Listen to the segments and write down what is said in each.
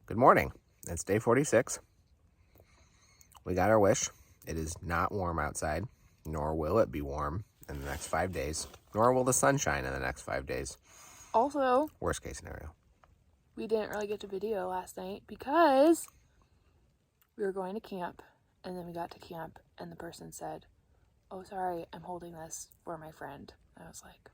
Good morning. It's day 46. We got our wish. It is not warm outside, nor will it be warm in the next 5 days, nor will the sun shine in the next 5 days. Also, worst case scenario. We didn't really get to video last night because we were going to camp, and then we got to camp, and the person said, "Oh, sorry, I'm holding this for my friend." And I was like,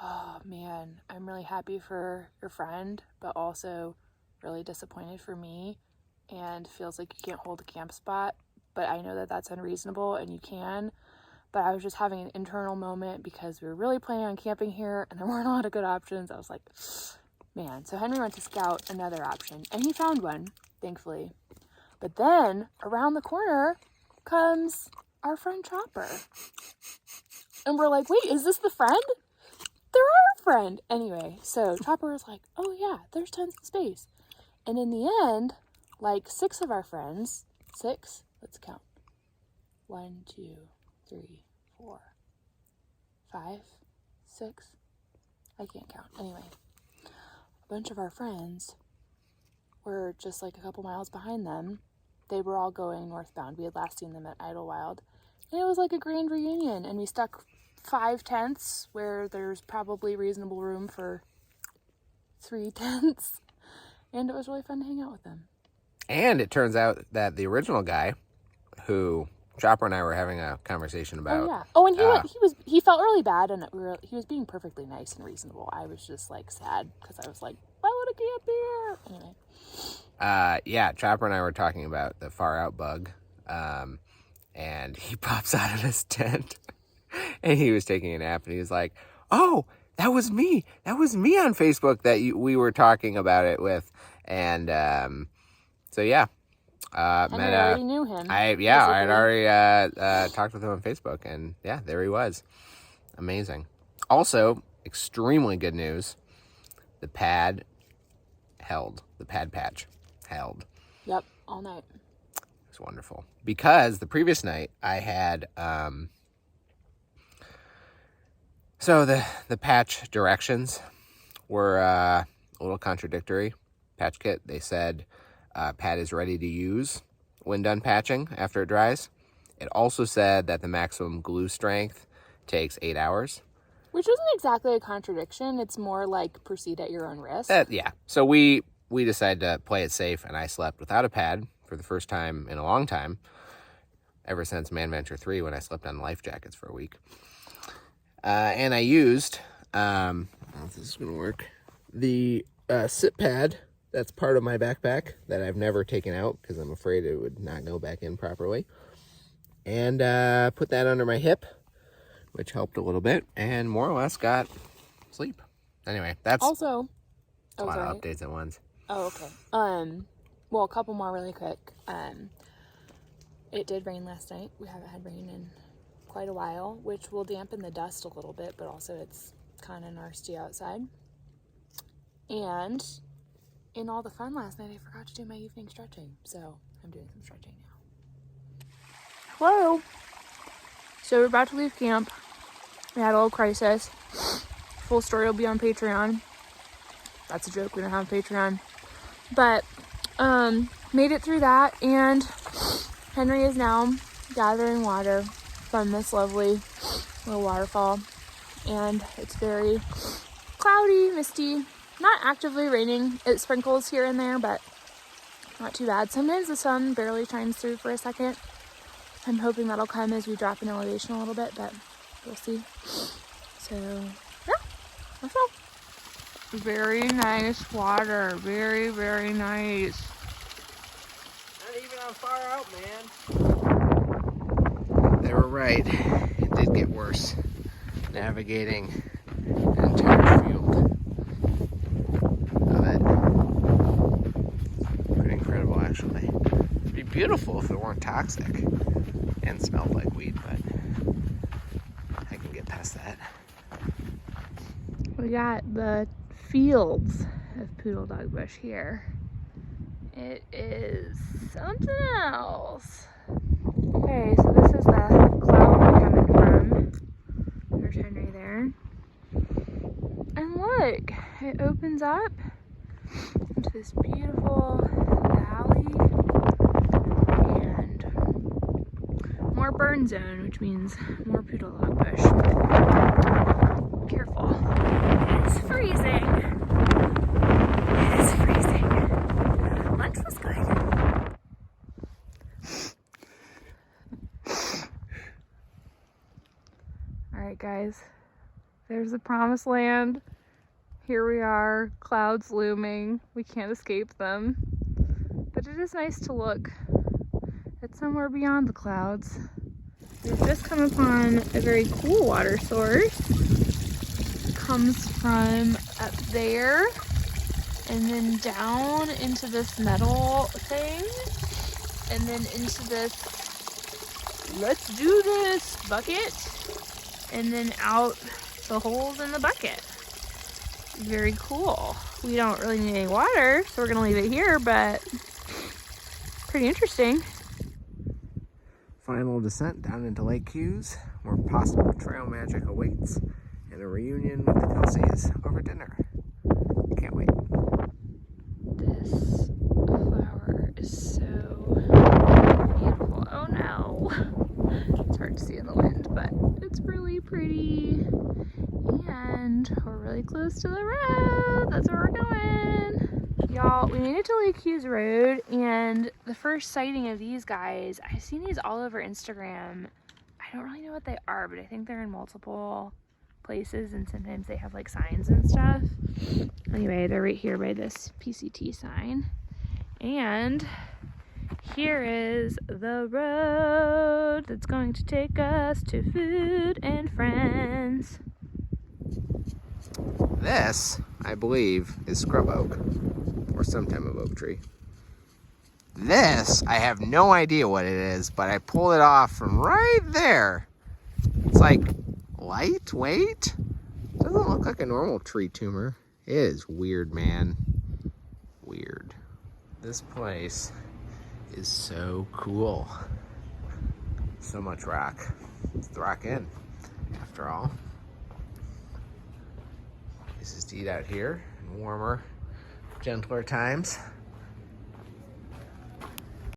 oh man, I'm really happy for your friend, but also really disappointed for me, and feels like you can't hold a camp spot. But I know that that's unreasonable, and you can. But I was just having an internal moment because we were really planning on camping here, and there weren't a lot of good options. I was like, man. So Henry went to scout another option, and he found one, thankfully. But then around the corner comes our friend Chopper. And we're like, wait, is this the friend? They're our friend. Anyway, so Chopper was like, oh yeah, there's tons of space. And in the end, like 6 of our friends, 6, let's count. 1, 2, 3, 4, 5, 6. I can't count. Anyway, a bunch of our friends were just like a couple miles behind them. They were all going northbound. We had last seen them at Idlewild. And it was like a grand reunion. And we stuck 5 tents where there's probably reasonable room for 3 tents. And it was really fun to hang out with them. And it turns out that the original guy, who Chopper and I were having a conversation about. Oh yeah. Oh, and he felt really bad, and he was being perfectly nice and reasonable. I was just like sad because I was like, why would I camp here? Anyway. Chopper and I were talking about the far out bug, and he pops out of his tent, and he was taking a nap, and he was like, "Oh, that was me. That was me on Facebook that we were talking about it with," and so yeah. I already knew him. I had already talked with him on Facebook, and yeah, there he was. Amazing. Also, extremely good news. The pad patch held. Yep, all night. It's wonderful. Because the previous night I had so the patch directions were a little contradictory. Patch kit, they said pad is ready to use when done patching after it dries. It also said that the maximum glue strength takes 8 hours. Which isn't exactly a contradiction. It's more like proceed at your own risk. So we decided to play it safe, and I slept without a pad for the first time in a long time, ever since Man Venture 3 when I slept on life jackets for a week. And I used, I don't know if this is going to work, the sit pad that's part of my backpack that I've never taken out because I'm afraid it would not go back in properly. And put that under my hip, which helped a little bit, and more or less got sleep. Anyway, that's also a lot of updates at once. Oh, okay. Well, a couple more really quick. It did rain last night. We haven't had rain in quite a while, which will dampen the dust a little bit, but also it's kind of nasty outside. And in all the fun last night, I forgot to do my evening stretching, so I'm doing some stretching now. Hello. So we're about to leave camp. We had a little crisis. Full story will be on Patreon. That's a joke. We don't have a Patreon. But made it through that, and Henry is now gathering water from this lovely little waterfall. And it's very cloudy, misty. Not actively raining. It sprinkles here and there, but not too bad. Sometimes the sun barely shines through for a second. I'm hoping that'll come as we drop in elevation a little bit, but we'll see. So, yeah, that's all. Very nice water. Very, very nice. Not even on far out, man. They were right. It did get worse. Navigating an entire field of it. Pretty incredible, actually. It'd be beautiful if it weren't toxic and smelled like weed, but I can get past that. We got the fields of poodle dog bush here. It is something else. Okay, so this is the cloud we're coming from. There's Henry there. And look, it opens up. into this beautiful valley and more burn zone, which means more poodle dog bush. Careful. It's freezing. It is freezing. Lunch was good. Alright guys, there's the promised land. Here we are, clouds looming. We can't escape them. But it is nice to look at somewhere beyond the clouds. We've just come upon a very cool water source. It comes from up there and then down into this metal thing and then into this let's do this bucket and then out the holes in the bucket. Very cool. We don't really need any water, so we're gonna leave it here, but pretty interesting. Final descent down into Lake Hughes, where possible trail magic awaits, and a reunion with the Kelseys over dinner. Can't wait. This flower is so beautiful. Oh no. It's hard to see in the wind, but it's really pretty. And we're really close to the road. That's where we're going. Y'all, we made it to Lake Hughes Road, and the first sighting of these guys, I've seen these all over Instagram. I don't really know what they are, but I think they're in multiple places, and sometimes they have like signs and stuff. Anyway, they're right here by this PCT sign. And here is the road that's going to take us to food and friends. This, I believe, is scrub oak, or some type of oak tree. This, I have no idea what it is, but I pulled it off from right there. It's like lightweight. Doesn't look like a normal tree tumor. It is weird, man. Weird. This place is so cool. So much rock. It's the Rock Inn, after all. Places to eat out here in warmer, gentler times.